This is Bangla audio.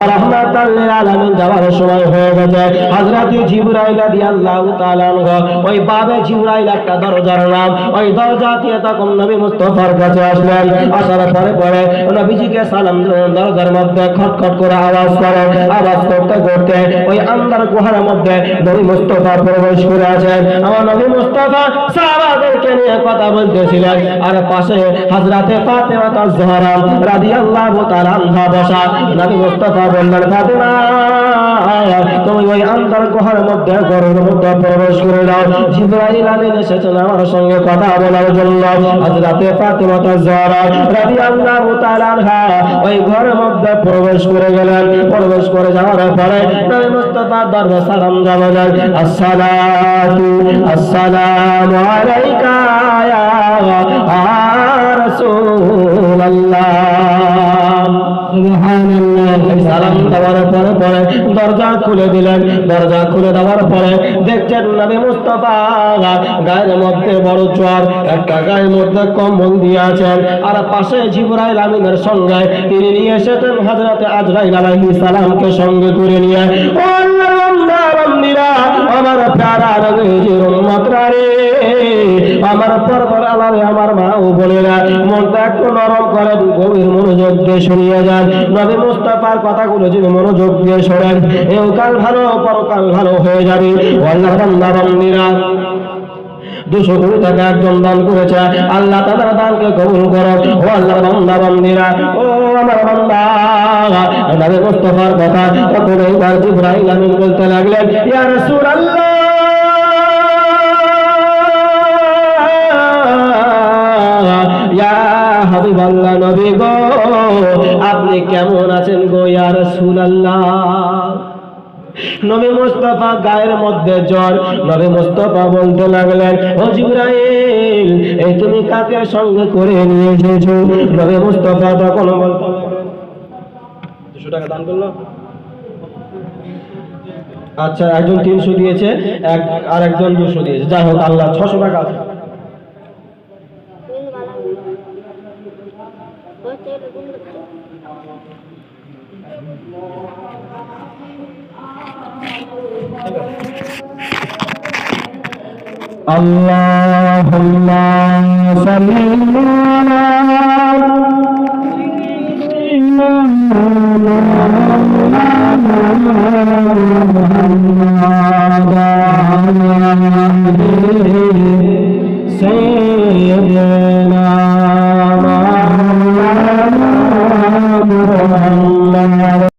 রাহমাতাল লিল আলামিন যাওয়ার সময় হয়ে গেছে। হযরত জিবরাইল রাদিয়াল্লাহু তাআলা ওই বাবে জিবরাইল একটা দরজার নাম, ওই দরজা দিয়ে তখন নবী মুস্তাফার কাছে আসলেন। আসার পরে নবীজিকে সালাম দিলেন। দরজার মধ্যে খটখট করে আওয়াজ করে, আওয়াজ করতে করতে ওই আন্দার গুহার মধ্যে নবী মুস্তাফা প্রবেশ করে আছেন। আমার নবী মুস্তাফা সাহাবাদেরকে নিয়ে কথা বলতেছিলেন, আর পাশে হযরতে ফাতেমা তাজ-জাহরা রাদিয়াল্লাহু তাআলা আনহা বসা। নবী মুস্তাফা বললেন, ফাতেমা তুমি ওই আন্দার গুহার মধ্যে ঘরের মধ্যে প্রবেশ করে দাও। জিবরাইল আমিন এসেছেন আমার সঙ্গে কথা বলার জন্য। হযরতে ফাতেমা তাজ-জাহরা রাদিয়াল্লাহু তাআলা আনহা ওই ঘরের মধ্যে প্রবেশ করে গেলেন। প্রবেশ করে যাওয়ার পরে নবী মুস্তাফা দরজা সালাম জানালেন, আসসালাতু আসসালামু আলাইকা ইয়া রাসূলুল্লাহ। সুবহানাল্লাহ। সালাম দেওয়ার পরে দরজা খুলে দিলেন। দরজা খুলে দেওয়ার পরে দেখছেন নবী মুস্তাফা গায়ের মধ্যে বড় জ্বর, একটা গায়ের মধ্যে কম্বল দিয়ে আছেন, আর পাশে জিবরাইল আমিনের সঙ্গে তিনি নিয়ে এসেছেন হযরতে আজরাইল আলাইহিস সালামকে সঙ্গে করে নিয়ে। ও আল্লাহর বান্দারা, আমার প্যারা নবীজির উম্মতরা রে, আমার পরপর আলারে আমার মা ও বোনেরা, মনটা একটু নরম করেন, গভীর মনোযোগ দিয়ে শুনিয়ে যান। নবী মুস্তাফার কথাগুলো যদি মনোযোগ দিয়ে শোনেন, এহকাল ভালো পরকাল ভালো হয়ে যাবে। ও আল্লাহর বান্দারা, 200 কোটি টাকা একজন দান করেছে, আল্লাহ তাআলা দানকে কবুল করো। ও আল্লাহর বান্দারা, ও আমার বান্দা, নবী মুস্তাফার কথা তখন এইবার জিবরাইল আমিন বলতে লাগলেন, ইয়া রাসূলুল্লাহ, ইয়া হাবিবাল্লাহ, নবী গো আপনি কেমন আছেন গো ইয়া রাসূলুল্লাহ। নবী মুস্তাফা গায়ের মধ্যে জ্বর। নবী মুস্তাফা বলতে লাগলেন, ও জিবরাইল, এই তুমি কাকে সঙ্গে করে নিয়ে এসেছো? নবী মুস্তাফা তখন বলতে, 200 টাকা দান করলো। আচ্ছা, একজন 300 দিয়েছে, আর একজন 200 দিয়েছে, যাই হোক আল্লাহ 600 টাকা আছে। আল্লাহুম্মা সাল্লি আলা সাইয়্যিদিনা